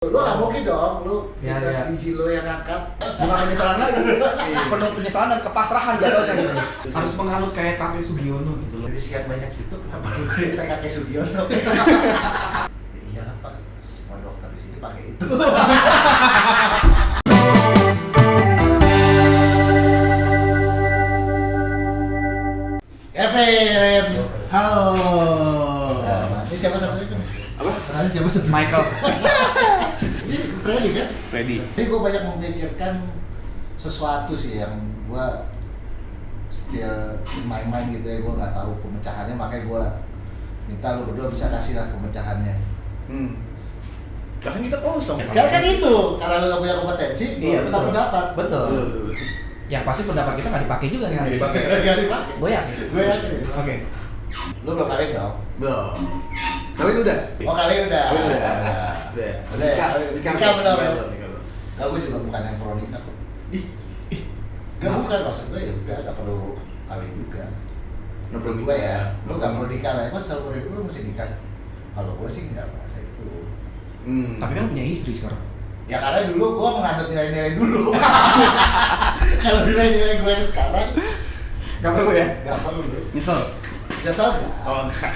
Lu gak mungkin dong, lu Ya, kita ya. biji lu yang ngangkat. Bukan penyesalan lagi, penuh penyesalan dan kepasrahan jatuhnya gitu. Harus menganut kayak kakek Sugiono gitu loh. Dari sekian banyak itu kenapa lu kita kakek Sugiono? Iya lah Pak, semua dokter di sini pakai itu. Kevin. Halo. Nah, ini siapa satunya? Apa? Kenalnya siapa satunya? Michael. Ini Freddy kan? Freddy. Jadi gue banyak memikirkan sesuatu sih yang gue still in my mind gitu ya, gue nggak tahu pemecahannya, makanya gue minta lu berdua bisa kasih lah pemecahannya. Kan kita kosong. Kan itu, karena lu gak punya kompetensi, gue Iya, minta betul. pendapat. Betul. Yang pasti pendapat kita nggak dipakai juga nih nanti. Gak dipakai. Gue yakin. Gue yakin. Oke. Lu belum kali dong? Belum. Tapi itu udah. Oh kali udah. Udah. Nikah belum. Gak, gue juga bukan yang pro nikah kok. Gak bukan, maksud gue ya udah gak perlu kawin juga. Menurut gue ya, lu gak perlu nikah lah. Emang seumur hidup lu mesti nikah? Kalau gue sih gak merasa itu. Tapi kan punya istri sekarang. Ya karena dulu gue menganut nilai-nilai dulu. Kalau nilai-nilai gue sekarang Gak perlu ya? gak perlu. Nyesel. Nyesel gak? Oh enggak.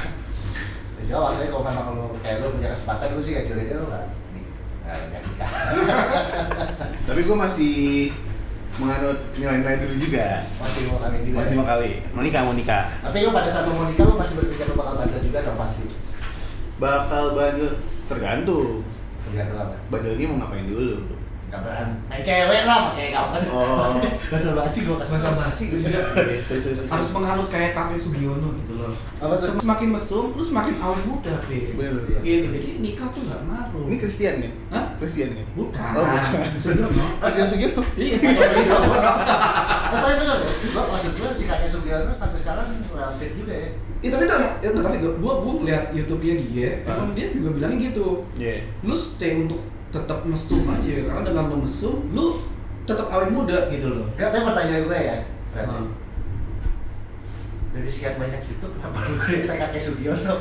Ya coba maksudnya kalau memang lu kayak lu punya kesempatan, lu sih kayak jodohnya lu gak nikah. Tapi gue masih menganut nilai-nilai dulu juga. Masih mau kawin juga. Masih mau kali. Mau nikah. Tapi lu pada saat mau nikah lu masih berpikir lu bakal bandel juga dong pasti. Bakal bandel tergantung. Tergantung apa? Bandelnya mau ngapain dulu? Gak berani main cewek lah, pakai gaun. Oh. Bahasa basi gue kasih. Bahasa basi gitu juga. Harus menganut kayak kakek Sugiono gitu loh. Apa tuh? Semakin mesum, lu semakin awet muda, Be. Bener. Gitu. Jadi nikah tuh gak ngaruh. Ini Kristen kan? Hah? Kristen kan? Bukan. Oh, bukan. Sugiono. Kristen Sugiono. Iya, Sugiono. Tapi bener ya, gua maksud gue si kakek Sugiono sampai sekarang fit juga ya. Tapi gue ngeliat YouTube-nya dia, emang dia juga bilangnya gitu. Iya. Lu stay untuk tetap mesum aja, karena dengan lu mesum, lu tetap awet muda gitu loh. Gak, tapi pertanyaan gue ya, Fred. Hmm. Dari sekian banyak itu kenapa lu kita kakek Sugiono?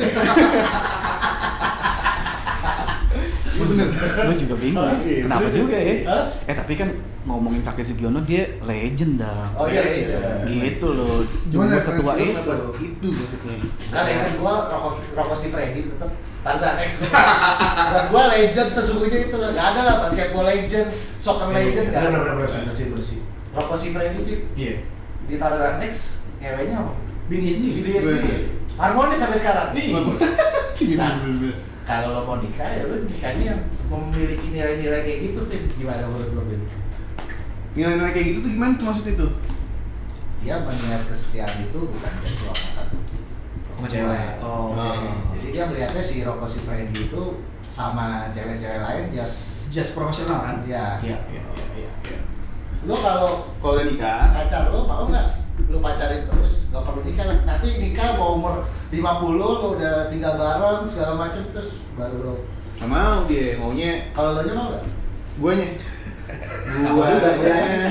Lu juga bingung. Iya, Kenapa bener. juga ya? Hah? Tapi kan ngomongin kakek Sugiono dia legend dah. Oh iya, iya. Gitu loh. Gimana Cuma setua itu. Itu maksudnya. Nah, legend gue Rocco Siffredi tetap Tarzan X. Dan gue legend sesungguhnya itu loh. Gak ada lah basketball legend, soccer legend gak ada. bersih. Rocco Siffredi tuh Iya. di Tarzan X ngewenya apa? Bini sendiri. Dia sendiri. Harmonis sampai sekarang. Gimana? Kalau lo mau nikah ya lo nikahnya yang memiliki nilai-nilai kayak gitu, Vin. Gimana menurut lo, Vin? Nilai-nilai kayak gitu tuh gimana tuh maksud itu? Dia melihat kesetiaan itu bukan dari dua sama satu. Sama cewek. Oh, oke. Jadi dia melihatnya si Rocco Siffredi itu sama cewek-cewek lain Just profesional kan? ya. Iya. Lo kalau Kalau udah nikah, pacar lo mau nggak? Lo pacarin terus, nggak perlu nikah lah. Nanti nikah mau umur 50, lo udah tinggal bareng segala macem terus baru lo. nggak mau dia maunya Kalau lo nya mau nggak? guanya.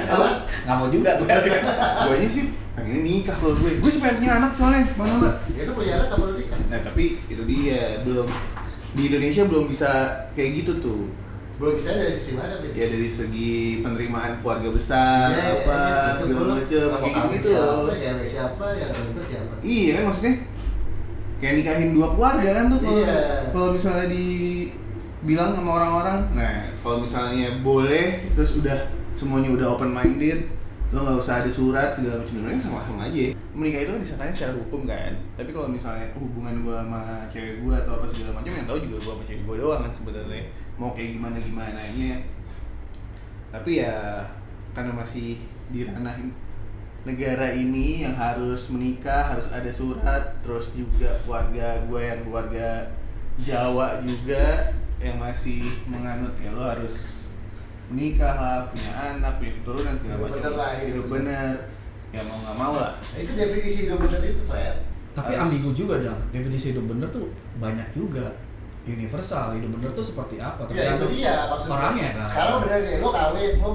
Apa? Nggak mau juga tuh. Guanya sih pengen nikah kalau gue. Gue sih pengen punya anak soalnya, Bang Mbak. Ya lo punya anak nggak perlu nikah. Nah tapi itu dia belum di Indonesia belum bisa kayak gitu tuh. Belum bisa dari sisi mana, Vin? Ya dari segi penerimaan keluarga besar Iya, apa itu segala dulu. macam Mau kayak kawin gitu siapa, loh. cewek siapa, yang ribet siapa? Iya kan maksudnya kayak nikahin dua keluarga kan tuh kalau Iya. kalau misalnya dibilang sama orang-orang. Nah kalau misalnya boleh terus udah semuanya udah open minded, lo nggak usah ada surat segala macam, sebenarnya sama-sama aja. Menikah itu kan disangkanya secara hukum kan, tapi kalau misalnya hubungan gue sama cewek gue atau apa segala macam, yang tahu juga gue sama cewek gue doang kan sebenarnya mau kayak gimana nya. Tapi ya karena masih di ranah negara ini yang harus menikah harus ada surat, terus juga keluarga gue yang keluarga Jawa juga yang masih menganut ya lo harus menikah lah, punya anak, punya keturunan segala Hidup macam. bener lah, Hidup bener, ya mau nggak mau lah. Nah, itu definisi hidup bener itu, Fred. Tapi ambigu juga dong. Definisi hidup bener tuh banyak juga. Universal, hidup bener tuh seperti apa? Ya itu dia maksudnya. orangnya kan. Sekarang bener nih, lo kawin, lo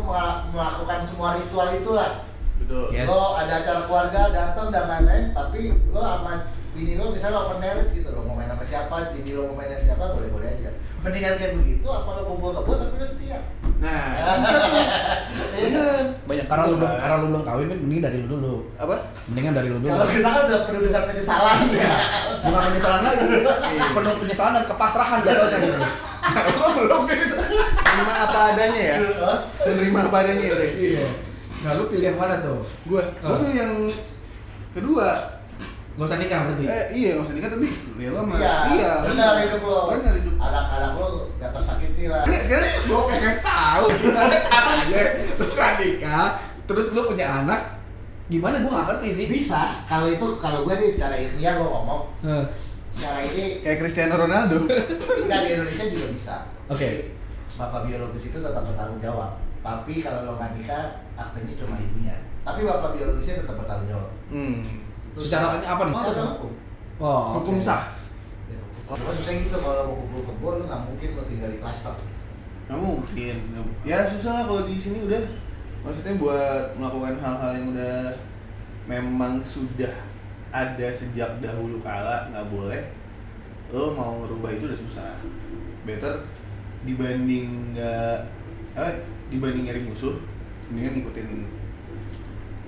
melakukan semua ritual itulah. Betul. Yes. Lo ada acara keluarga datang dan lain-lain, tapi lo sama bini lo misalnya open marriage gitu, lo mau main sama siapa, bini lo mau main sama siapa, boleh-boleh aja. Mendingan kayak begitu, apa lo kumpul kebo tapi lo setia. Nah, Iya. Banyak karena lu belum kawin kan, mending dari lu dulu. apa? Mendingan dari lu dulu. Kalau kita kan udah penuh dengan penyesalan ya. Bukan penyesalan lagi, penuh penyesalan dan kepasrahan jatuhnya gitu. Kok belum gitu? Menerima apa adanya ya. Menerima apa adanya ya. Iya. Nah, lu pilih yang mana tuh? Gua tuh yang kedua. Gak usah nikah berarti? Iya, nggak usah nikah tapi ya lo mah. Iya, benar hidup lo. Benar hidup. Anak-anak lo gak tersakiti lah. Ini sekarang Gue pengen tahu gimana caranya lu kan nikah, terus lu punya anak, gimana gue gak ngerti sih. Bisa, kalau gue nih secara ilmiah gue ngomong, secara ini kayak Cristiano Ronaldo. nggak di Indonesia juga bisa. Oke. Bapak biologis itu tetap bertanggung jawab. Tapi kalau lo nggak nikah, aktenya cuma ibunya. Tapi bapak biologisnya tetap bertanggung jawab. Secara ini apa nih? Secara hukum. Oh, Hukum oke. Ya, sah. hukum. Cuma susah gitu kalau lo mau kumpul kebo, lo nggak mungkin lo tinggal di klaster. Nggak mungkin. Ya susah lah kalau di sini udah. Maksudnya buat melakukan hal-hal yang udah memang sudah ada sejak dahulu kala nggak boleh. Lo mau ngerubah itu udah susah. Better dibanding dibanding nyari musuh, mendingan ngikutin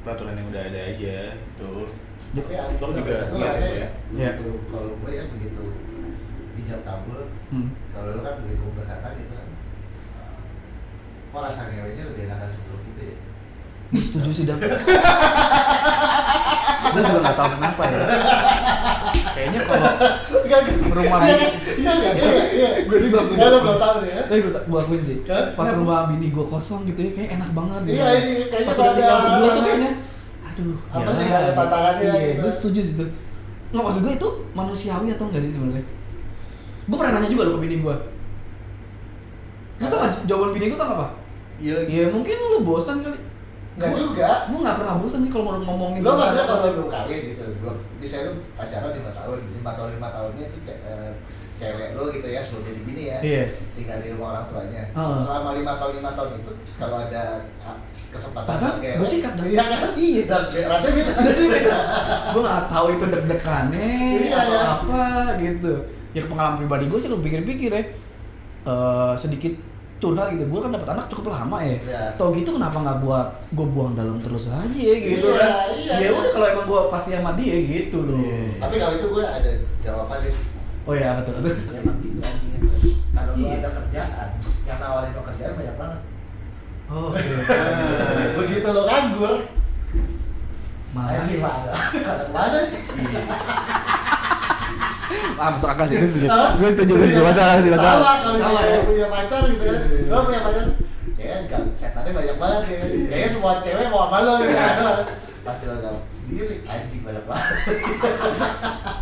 peraturan yang udah ada aja gitu. Tapi aneh Lo juga, juga lo lihat rasanya ya? Iya. begitu, kalau gue ya begitu hijab kabul, kalau lo kan begitu berkata gitu kan, kok rasa ngewenya lebih enakan sebelum gitu ya. Gue setuju sih, Dan. Gue juga gak tau kenapa ya. Kayaknya kalau rumah bini, Gue sih belum tahu nih ya. tapi gue akuin sih, Kan? pas rumah bini gue kosong gitu ya, kayak enak banget gitu. Iya, kayaknya Pas udah tinggal ada- berdua tuh kayaknya, aduh, Apa sih, nggak ada tantangannya Iya, gitu. gue setuju sih tuh. Nggak, maksud gue itu manusiawi atau enggak sih sebenarnya? Gue pernah nanya juga loh ke bini gue. Gue tau gak jawaban bini gue tau apa? Iya. Ya mungkin lu bosan kali. Nggak juga. Gue gak pernah bosan sih kalau mau ngomongin. Lo maksudnya kalau lo kawin gitu, belum bisa lo pacaran 5 tahun, 5 tahunnya itu cewek lo gitu ya sebelum jadi bini ya. Iya. Tinggal di rumah orang tuanya. Oh. Selama 5 tahun itu kalau ada kesempatan Tata, pakai gue sikat dong. Iya kan? Iya. Dan rasanya beda. Gue gak tahu itu deg-degannya Iya, atau iya. apa gitu. Ya pengalaman pribadi gue sih gue pikir-pikir ya, sedikit curhat gitu. Gue kan dapat anak cukup lama ya. Iya. Tau gitu kenapa nggak gue buang dalam terus aja gitu Iya, kan? iya. Ya udah kalau emang gue pasti sama dia gitu loh. Tapi kalau itu gue ada jawabannya sih. Oh iya betul. Emang gitu anjingnya. Kalau lo Iya. ada kerjaan, yang nawarin lo kerjaan banyak banget. Oh, Begitu lo nganggur, malah anjing mana? Mana nih? masuk akal sih. Gue setuju. Hah? Gue setuju. Masalah sih masalah. Salah kalau Salah saya ya. punya pacar gitu ya. Lo punya pacar, kayaknya enggak, setannya banyak banget ya. Kayaknya semua cewek mau sama lo ya. Pasti lo enggak sendiri, anjing banyak banget.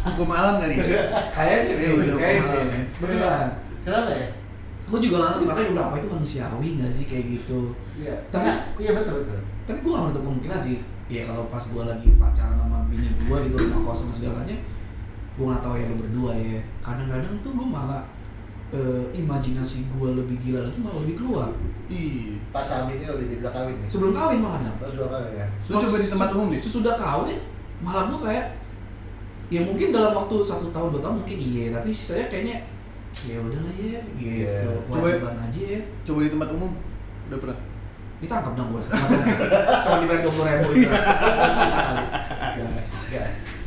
Hukum alam kali ya. Kayaknya Iya, udah kayaknya pengalaman ya. beneran. Kenapa ya? Gue juga gak ngerti, makanya gue bilang apa itu manusiawi gak sih kayak gitu. Iya. Tapi- Iya betul. Tapi gue gak menutup kemungkinan sih. Ya kalau pas gue lagi pacaran sama bini gue gitu, rumah kosong segalanya, gue gak tahu ya lo berdua ya. Kadang-kadang tuh gue malah imajinasi gue lebih gila lagi, malah lebih keluar. Iya. Pas Ami ini udah jadi udah kawin nih. Sebelum kawin malah ada. Pas udah kawin ya. Lu coba di tempat umum deh. Sesudah kawin malah gue kayak, ya mungkin dalam waktu 1 tahun 2 tahun mungkin iya, tapi sisanya kayaknya ya udahlah ya gitu. Iya. Kewajiban aja ya. Coba di tempat umum. Udah pernah? Ditangkap dong gue. Cuma dibayar 20.000 itu.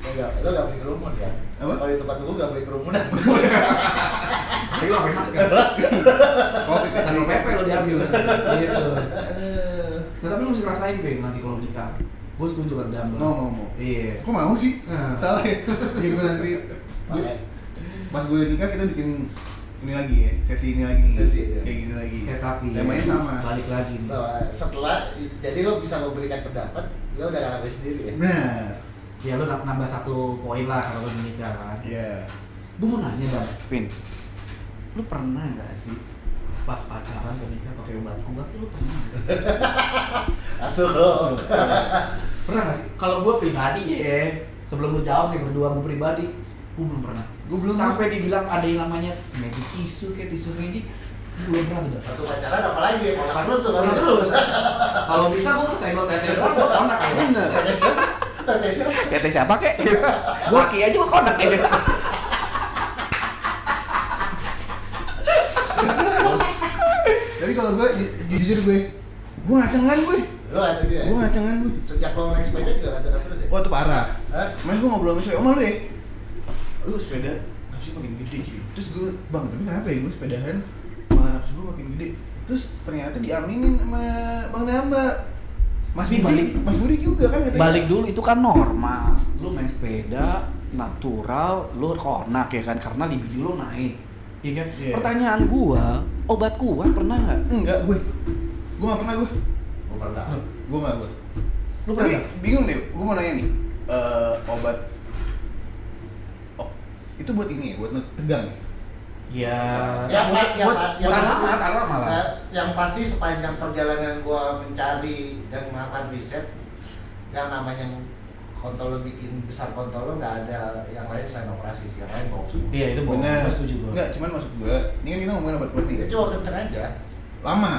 Enggak, lo enggak beli kerumun ya? Apa? Kalau di tempat lu enggak beli kerumunan. Tapi lo pakai masker. Covid ya. Satpol PP lo diambil. Gitu. Nah, tapi lo mesti ngerasain Pin nanti kalau nikah. Gue setuju kan gambar. Mau. Iya. Kok mau sih? Nah. Salah ya? Ya gue nanti pas gue udah nikah kita bikin ini lagi ya, sesi ini lagi nih. Sesi, ya. Kayak gini lagi. Ya, tapi temanya sama. balik lagi nih. Setelah jadi lo bisa memberikan pendapat, lo udah ngalami sendiri ya. Nah, Ya lo nambah 1 poin lah kalau lo menikah kan. iya. Gue mau nanya dah, Pin. Lu pernah nggak sih pas pacaran atau nikah pakai obat kuat tuh lu pernah nggak sih? Masuk. Pernah nggak sih? Kalau gue pribadi ya, sebelum lu jawab nih berdua, gue pribadi, gue belum pernah. Gue belum. Sampai dibilang ada yang namanya magic tisu kayak tisu magic, gue belum pernah tuh. Waktu pacaran apalagi ya, makan terus lo. Pernah terus. Kalau bisa gue kesenggol tete doang, gue konak aja. Bener. Tetesnya Tete siapa kek? Gue aja gue konak aja. Tapi kalau gue jujur gue ngacengan gue. Lo ngaceng dia? Gue ngacengan gue. Sejak lo naik sepeda juga ngaceng terus ya? Wah itu parah. Hah? Makanya gue ngobrol sama Om lu ya. Lu sepeda nafsu makin gede cuy. Terus gue bang tapi kenapa ya gue sepedahan malah nafsu gue makin gede. Terus ternyata diaminin sama Bang Damba. Mas Budi juga kan katanya. Balik dulu itu kan normal. Lu main sepeda natural, lu konak ya kan karena libido lu naik. Iya kan? Yeah. Pertanyaan gua, obat kuat pernah enggak? Enggak gue enggak pernah gue. Gue pernah. Gue enggak gue. Lu Tapi pernah? bingung deh, gue mau nanya nih. Obat itu buat ini ya, buat tegang. Ya. Tahan lama lah. Yang pasti sepanjang perjalanan gua mencari dan melakukan riset, yang namanya kontol lo bikin besar kontol lo nggak ada yang lain selain operasi, yang lain bohong semua. Iya itu bohong. Bener. Gua setuju gua. Enggak, cuman maksud gue, ini kan kita ngomongin obat nih. Ya cuma kenceng aja, Lama.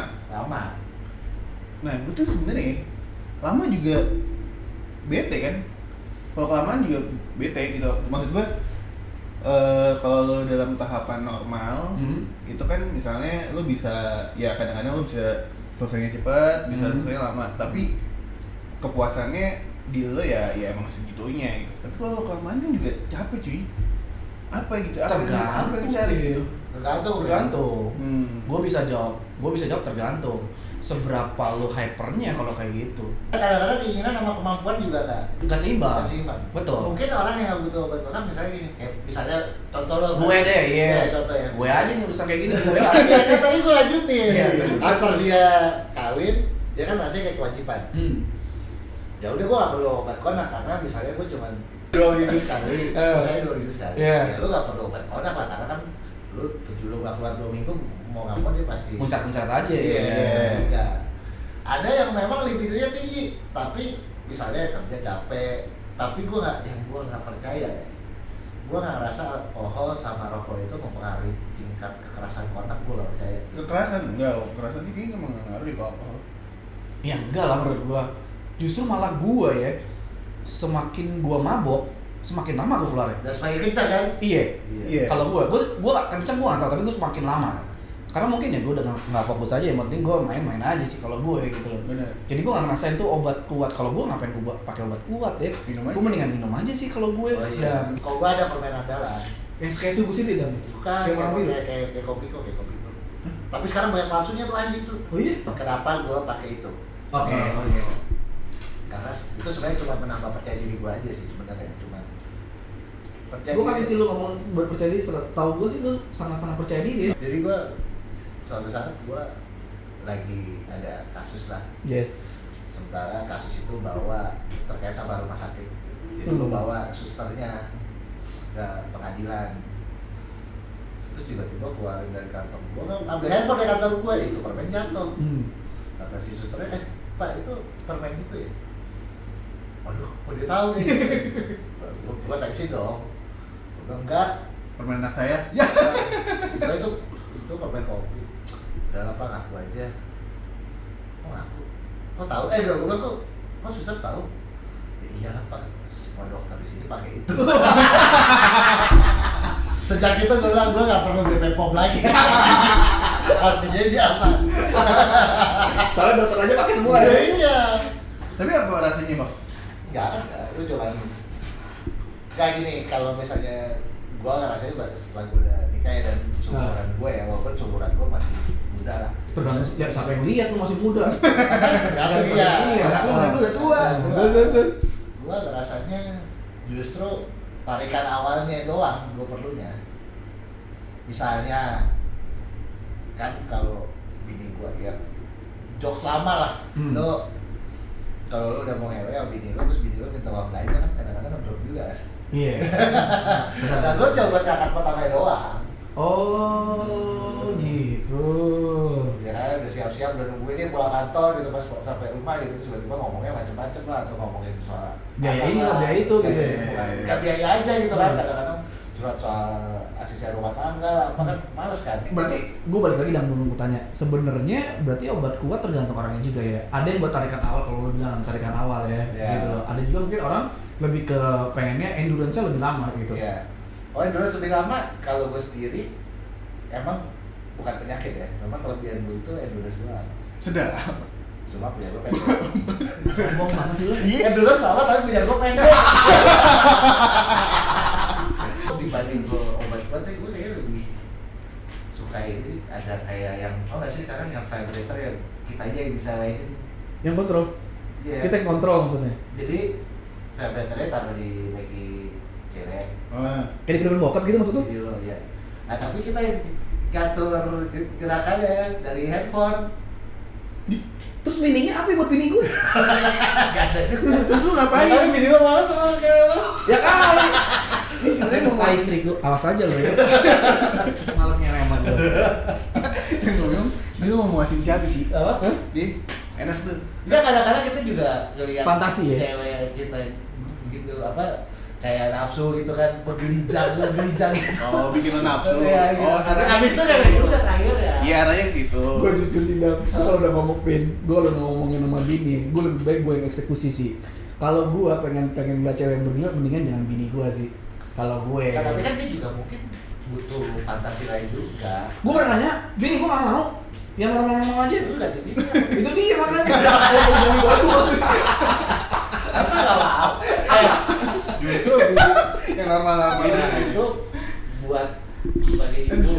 Nah, gue tuh sebenarnya lama juga bete kan. Kalau kelamaan juga bete gitu. Maksud gue kalau lo dalam tahapan normal, itu kan misalnya lo bisa ya kadang-kadang lo bisa selesainya cepat, bisa selesainya lama, tapi kepuasannya di lo ya emang segitunya gitu. Tapi kalau kelamaan kan juga capek cuy. Apa gitu? Apa yang dicari gitu? tergantung. Gue bisa jawab tergantung. Seberapa lu hypernya kalau kayak gitu. Kadang-kadang keinginan sama kemampuan juga Gak seimbang. Betul. Mungkin orang yang butuh obat konak misalnya gini, misalnya contoh lo. Gue deh, iya. Contoh ya. Gue aja nih urusan kayak gini. Gue Ya kan tadi gue lanjutin. Iya, After dia kawin, dia kan rasanya kayak kewajiban. Ya udah gue gak perlu obat konak karena misalnya gue cuma 2 minggu sekali, misalnya 2 minggu sekali. Yeah. Ya lu gak perlu obat konak lah karena kan lu gak keluar 2 minggu mau ngapa dia pasti muncat-muncat aja. Iya. Ada yang memang libidonya tinggi, tapi misalnya kerja capek, tapi gue nggak percaya ya. Gue nggak ngerasa alkohol sama rokok itu mempengaruhi tingkat kekerasan konak, gue nggak percaya. Kekerasan sih kayaknya emang nggak ngaruh di alkohol. Ya enggak lah menurut gue. Justru malah gue ya, semakin gue mabok, semakin lama gue keluarnya. Dan semakin kencang kan? Iya. Iya. Kalau gue gak kenceng gue nggak tahu, tapi gue semakin lama. Karena mungkin ya gue udah nggak fokus aja, yang penting gue main-main aja sih kalau gue gitu loh. Bener. Jadi gue nggak ngerasain tuh obat kuat. Kalau gue ngapain gue pakai obat kuat ya? Gue mendingan minum aja sih kalau gue. Oh iya. Kalau gue ada permen andalan. Yang kayak sugu sih dan. Bukan. Kayak kopi kok. Tapi sekarang banyak palsunya tuh anjing tuh. Oh iya. Kenapa gue pakai itu? Oke. Karena itu sebenarnya cuma menambah percaya diri gue aja sih sebenarnya, cuma percaya Gue diri. kan isi lu ngomong berpercaya diri, tahu gue sih lu sangat-sangat percaya diri. Jadi gue suatu saat gue lagi ada kasus lah. Yes. Sementara kasus itu bawa terkait sama rumah sakit. Jadi gue bawa susternya ke pengadilan. Terus tiba-tiba keluarin dari kantong gue, ambil handphone dari kantor gue, itu permen jatuh. Kata si susternya, Pak itu permen itu ya? Waduh, kok dia tahu nih? Gue teksi dong. Udah enggak. Permen anak saya. Ya. Itu permen kopi. Udah lah Pak, ngaku aja. Kok ngaku? Kok tahu? Gue bilang kok suster tahu? Ya iyalah Pak, semua dokter di sini pakai itu. Sejak itu gue bilang gue nggak perlu BP POM lagi. Artinya dia apa? Soalnya dokter aja pakai semua ya. Iya. Tapi apa rasanya bang? Nggak ada, lu cuman kayak gini, kalau misalnya gue ngerasain setelah gue udah nikah ya, dan seumuran gue ya, walaupun seumuran gue masih muda lah. Tergantung siapa yang lihat lu masih muda. Tergantung ya. Lu udah tua. Gue ngerasanya justru tarikan awalnya doang gue perlunya. Misalnya kan kalau bini gue ya jokes lama lah, lo kalau lo udah mau ngewe sama bini lo, terus bini lo minta uang belanja kan kadang-kadang ngedrop juga. Iya. Nah lo coba cakap pertamanya doang. Oh gitu. Ya kan udah siap-siap, udah nungguin pulang kantor gitu, pas sampai rumah gitu tiba-tiba ngomongnya macem-macem lah, atau ngomongin soal biaya ini lah, biaya itu gitu ya. Gak biaya aja gitu kan, kadang-kadang curhat soal asisten rumah tangga apa kan males kan. Berarti gue balik lagi dan mau tanya, sebenarnya berarti obat kuat tergantung orangnya juga ya. Ada yang buat tarikan awal, kalau lo bilang tarikan awal ya, gitu loh. Ada juga mungkin orang lebih ke pengennya endurance-nya lebih lama gitu. Iya. Oh endurance lebih lama, kalau gue sendiri emang bukan penyakit ya, memang kelebihan gue itu endurance gue Sedap. cuma punya gue pendek. Sombong banget sih lu. Endurance sama tapi punya gue pendek. Dibanding gue obat tuh gue kayaknya lebih suka ini ada kayak yang nggak sih sekarang yang vibrator yang kita aja yang bisa mainin. Yang kontrol. Iya. Kita yang kontrol maksudnya. Jadi vibratornya taruh di kaki cewek. Kayak di film bokap gitu maksud lu? Jadi lo ya. Nah tapi kita yang ngatur gerakannya dari handphone. Terus meaningnya apa buat bini gue? Gak ada juga. Terus lu ngapain? Tapi bini lo malas sama cewek lo. Ya kali. Ini sebenarnya mau istri gue, awas aja lo ya. Males ngereman gue. Ngomong, dia mau muasin siapa sih? Apa? Di enak tuh. Enggak, kadang-kadang kita juga ngeliat Fantasi ya? cewek kita begitu apa kayak nafsu gitu kan bergelinjang gitu. Oh, bikin lo nafsu. Iya, gitu. Oh, karena habis itu kayak gitu udah terakhir ya. Iya, arahnya ke situ. Gue jujur sih Dam, kalau udah ngomong pin, gue kalau ngomongin sama bini, gue lebih baik gue yang eksekusi sih. Kalau gue pengen ngeliat cewek yang berguna, mendingan jangan bini gue sih. Kalau gue. Nah, tapi kan dia juga mungkin butuh fantasi lain juga. Gue pernah nanya, bini gue nggak mau. Yang ngomong aja. Lu lihat ini. Itu dia makanya. Kalau Apa enggak mau? Justru Yang normal-normal. Nah, itu buat sebagai ibu.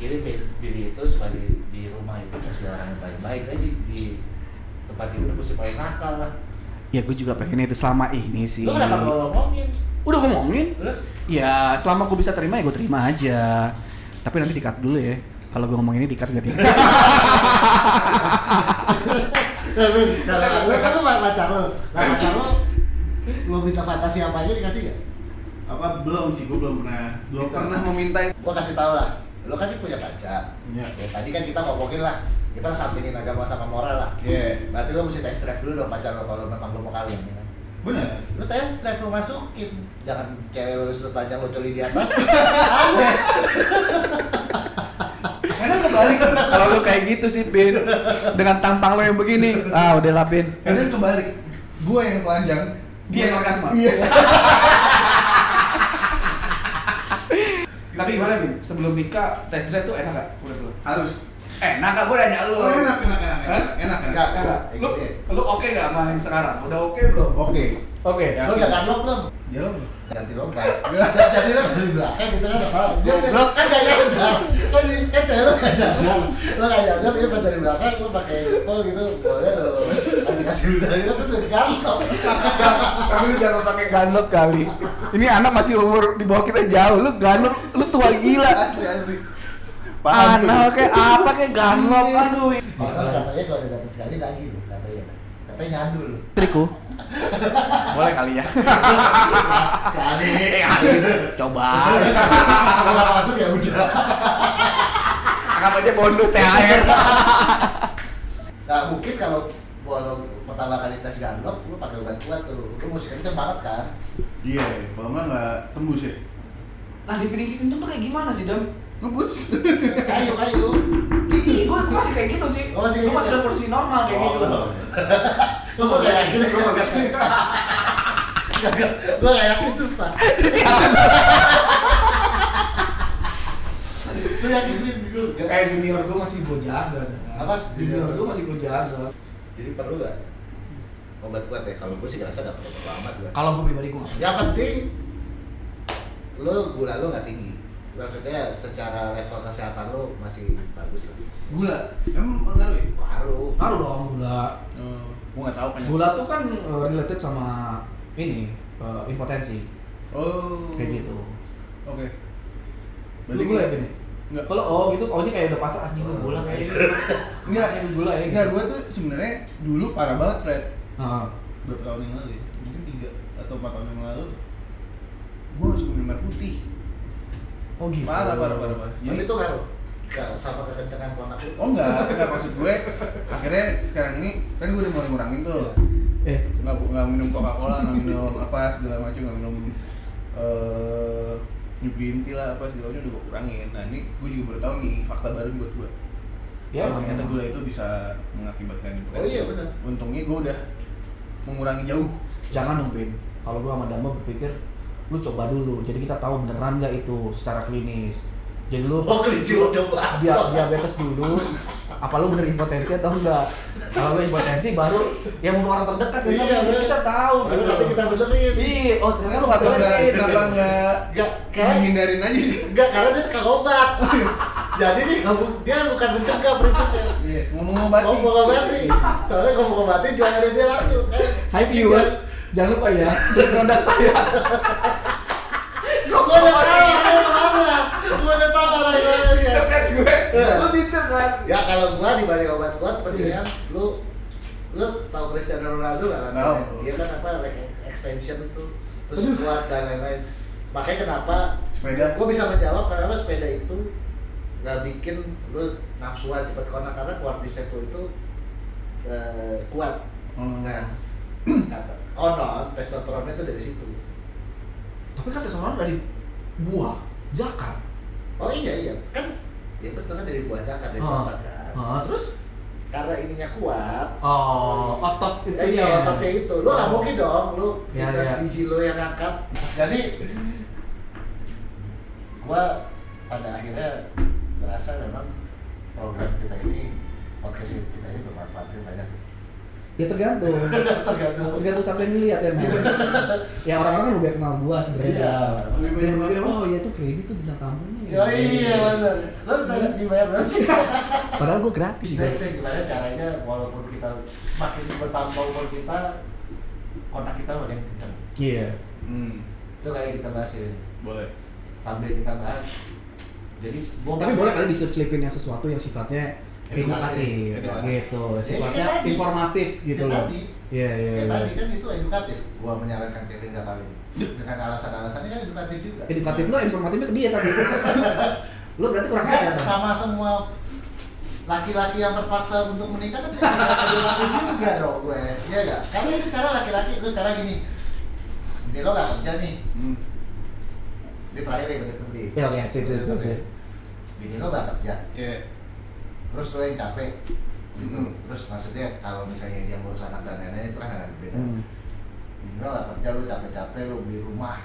Jadi bini itu sebagai di rumah itu mesti orang yang paling baik aja di tempat tidur mesti paling nakal lah. ya gue juga pengen itu selama ini sih. Lu kenapa nggak ngomongin? Udah ngomongin. Terus? Ya selama gue bisa terima ya gue terima aja. Tapi nanti di-cut dulu ya. Kalau gue ngomong ini di-cut gak di-cut. Tapi kalau lu kan lu pacar lu. Nah pacar lu minta fantasi apa aja dikasih gak? Apa belum sih, gue belum pernah meminta. Gua kasih tau lah. Lu kan punya pacar. Iya. Ya, tadi kan kita ngomongin lah. Kita sampingin agama sama moral lah. Iya. Berarti lu mesti test drive dulu dong pacar lu kalau memang lu mau kawin ya kan. Bener. Lu test drive lu masukin. Jangan cewek lu suruh tanya lu coli di atas. Aneh. Kadang kebalik. Kalau lu kayak gitu sih Bin, dengan tampang lo yang begini, udah lah Bin. Kadang kebalik. Gue yang telanjang. Dia yang orgasme. Iya. Tapi gimana Bin? Sebelum nikah test drive tuh enak gak? Udah belum? Harus. Enak gak? Gue nanya lu. Oh, enak. Hah? Enak. Enggak, Lu oke gak sama yang sekarang? Udah oke belum? Oke. Oke. Lu udah unlock belum? Ya lo. Ganti lomba. Jadi lu dari belakang gitu kan apa? Dia kan gak nyadar. Kan cewek lu gak nyadar. Lu gak nyadar dia pas dari belakang lu pakai pol gitu. Boleh lu kasih ludah itu terus gantok. Tapi lu jangan pakai ganot kali. Ini anak masih umur di bawah kita jauh. Lu ganot, lu tua gila. Asli. Paham tuh. Anak kayak apa kayak ganot, aduh. Katanya kalau udah dapet sekali lagi lu katanya. Katanya nyandul lu. Triku. Boleh kali ya. Sekali. Coba. Kalau nggak masuk ya udah. Anggap aja bonus THR. Nah mungkin kalau pertama kali tes ganlok, lu pakai obat kuat tuh, lu mesti kenceng banget kan? Iya, kalau mah nggak tembus ya. Nah definisi kenceng tuh kayak gimana sih Dam? Ngebus. Kayu. Ih, gue masih kayak gitu sih. Oh, masih Gue gitu. masih dalam posisi normal kayak gitu. Gue gak yakin. Gue gak yakin sumpah. Lu yakin gue? Junior gue masih gue jaga. Apa? Junior gue masih gue jaga. Jadi perlu gak? Obat kuat ya? Kalau gue sih ngerasa gak perlu amat gue. Kalau gue pribadi gue Yang penting lu gula lu gak tinggi. Maksudnya secara level kesehatan lu masih bagus lah. Gula. Emang pengaruh ya? Ngaruh dong gula. Gue nggak tahu penyakit. Gula tuh kan related sama ini impotensi. Oh. Kayak gitu. Oke. Lu gula ya Bin? Enggak. Kalau gitu kaunya kayak udah pasrah anjing gue gula kayak gitu. Enggak. Anjing gula ya. Enggak, gue tuh sebenarnya dulu parah banget, Fred. Heeh. Berapa tahun yang lalu ya? Mungkin 3 atau 4 tahun yang lalu. Gue gak suka minum air putih. Oh gitu. Parah. Jadi Jadi itu ngaruh sama kekencangan ponak lu. oh enggak maksud gue. Akhirnya sekarang ini kan gue udah mulai ngurangin tuh. Nggak minum Coca-Cola, nggak minum apa segala macam, nggak minum new green tea lah apa segalanya udah gue kurangin. Nah ini gue juga baru tahu nih fakta baru buat gue. Ya, Kalau ternyata gula itu bisa mengakibatkan hipertensi. Oh iya benar. Untungnya gue udah mengurangi jauh. Jangan dong Pin. Kalau gua sama Damba berpikir lu coba dulu. Jadi kita tahu beneran nggak itu secara klinis. Jadi lu kelinci lo coba. diabetes dulu. Apa lu bener impotensi atau enggak? Kalau lu impotensi baru yang orang terdekat kan Iya, bener. kita tahu Baru gitu. nanti kita benerin. Iya, oh ternyata lu enggak benerin. Kenapa Enggak, kayak dihindarin aja sih? enggak karena dia tukang obat. Jadi dia bukan mencegah prinsipnya. Iya, ngomong-ngobati. Ngomong-ngobati. Soalnya ngomong-ngobati jualan dia langsung. Hai viewers, jangan lupa ya, beli produk saya. Gua udah tahu arahnya kemana. Gua udah tahu arahnya kemana dia. Pinter kan gue? Iya. Lu pinter kan? Ya kalau gua dibanding obat kuat mendingan lu tahu Cristiano Ronaldo nggak lah? Tahu. Dia kan apa leg extension tuh terus Aduh. kuat dan lain-lain. Makanya kenapa Sepeda. gua bisa menjawab kenapa sepeda itu nggak bikin lu nafsuan cepat karena quadriceps lu itu kuat. Nah, kata konon testosteronnya itu dari situ. Tapi kan testosteron dari buah zakar. Oh iya kan ya betul kan dari buah zakar dari prostat kan. Terus Karena ininya kuat. Otot itu Iya ototnya itu. Lu nggak mungkin dong lu Ya, fitness ya. biji lu yang angkat. Jadi gua pada akhirnya merasa memang program kita ini podcast kita ini bermanfaat banyak. ya tergantung. Tergantung sampai ngeliat ya, Mas. Ya orang-orang kan udah kenal gua sebenarnya. Iya. Lebih banyak kenal siapa? Oh iya tuh Freddy tuh bintang tamunya. Ya iya benar. Lu tanya dibayar berapa sih? Padahal gua gratis. Next gimana caranya walaupun kita semakin bertambah umur kita kontak kita makin kencang. Iya. Itu kayak kita bahas ini. Boleh. Sambil kita bahas. Jadi Tapi boleh kali diselip-selipin yang sesuatu yang sifatnya edukatif gitu, sifatnya kayak tadi. informatif gitu Kayak loh. tadi. Iya. Kayak tadi kan itu edukatif. Gua menyarankan Kevin gak kali. Dengan alasan-alasannya kan edukatif juga. Edukatif lo, informatifnya ke dia tadi. Lo berarti kurang Enggak, ajar. sama semua laki-laki yang terpaksa untuk menikah kan edukatif juga dong gue. Iya enggak? Karena itu sekarang laki-laki lu sekarang gini. Ini lo gak kerja nih. Di terakhir ya bener tuh di. Ya oke, sip. Bini lo gak kerja. Iya. Terus lo yang capek. Gitu. Terus maksudnya kalau misalnya dia ngurus anak dan nenek itu kan ada beda. Bini lo gak kerja, lo capek-capek, lo beli rumah.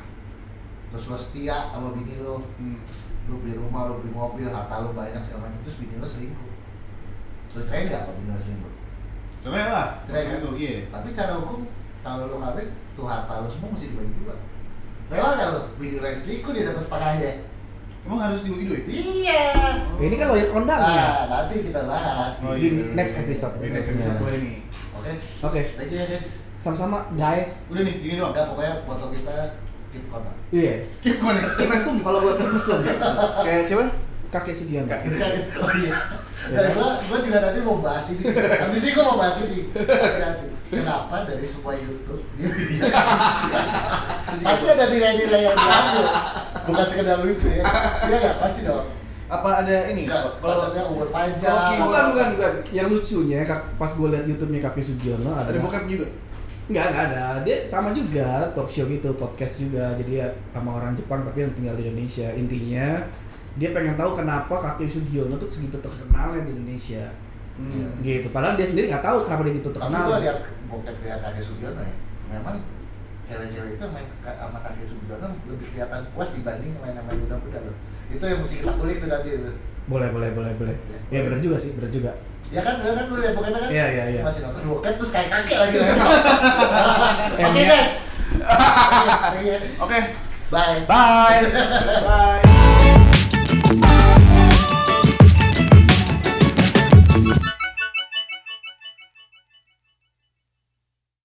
Terus lo setia sama bini lo. Lo beli rumah, lo beli mobil, harta lo banyak segala macam. Terus bini lo selingkuh. Lo cerai nggak kalau bini lo selingkuh? Cerai lah. Cerai kan? Itu, iya. Tapi cara hukum kalau lo kawin, tuh harta lo semua mesti dibagi dua. Rela nggak lo? Bini lo yang selingkuh dia dapat setengahnya. Emang harus dibagi dua? Iya. Ini kan lawyer kondang ya. Nanti kita bahas. Oh, Di iya. next episode. Di next episode boleh nih. Oke. Oke, Thank you ya guys. sama-sama guys. Udah nih, gini doang. Enggak pokoknya foto kita keep corner. Iya. Keep connect. Kita zoom kalau buat mesum. Kayak siapa? Kakek Sugianto. Oh iya. Dan gua juga nanti mau bahas ini. Habis ini gua mau bahas ini. Tapi nanti kenapa dari semua YouTube dia video pasti ada nilai-nilai yang diambil. Bukan sekedar lucu ya. Iya enggak pasti dong. Apa ada ini? Enggak, Kalau maksudnya umur panjang. Bukan. Yang lucunya pas gue liat YouTube-nya Kakek Sugiono ada bokep juga. Enggak ada. Dia sama juga talk show gitu, podcast juga. Jadi ya sama orang Jepang tapi yang tinggal di Indonesia. Intinya dia pengen tahu kenapa Kakek Sugiono tuh segitu terkenalnya di Indonesia. Gitu. Padahal dia sendiri nggak tahu kenapa dia gitu Tapi terkenal. gua lihat bokep lihat Kakek Sugiono ya. Memang cewek-cewek itu main sama Kakek Sugiono lebih kelihatan puas dibanding main sama muda-muda loh. Itu yang mesti kita kulik tuh nanti tuh. Boleh. Ya benar juga sih, Ya kan, bener kan lu lihat bokepnya kan? Iya. Masih nonton bokep terus kayak kakek lagi. Oke Emnya- guys. Oke. Oke. Bye. Bye. Bye.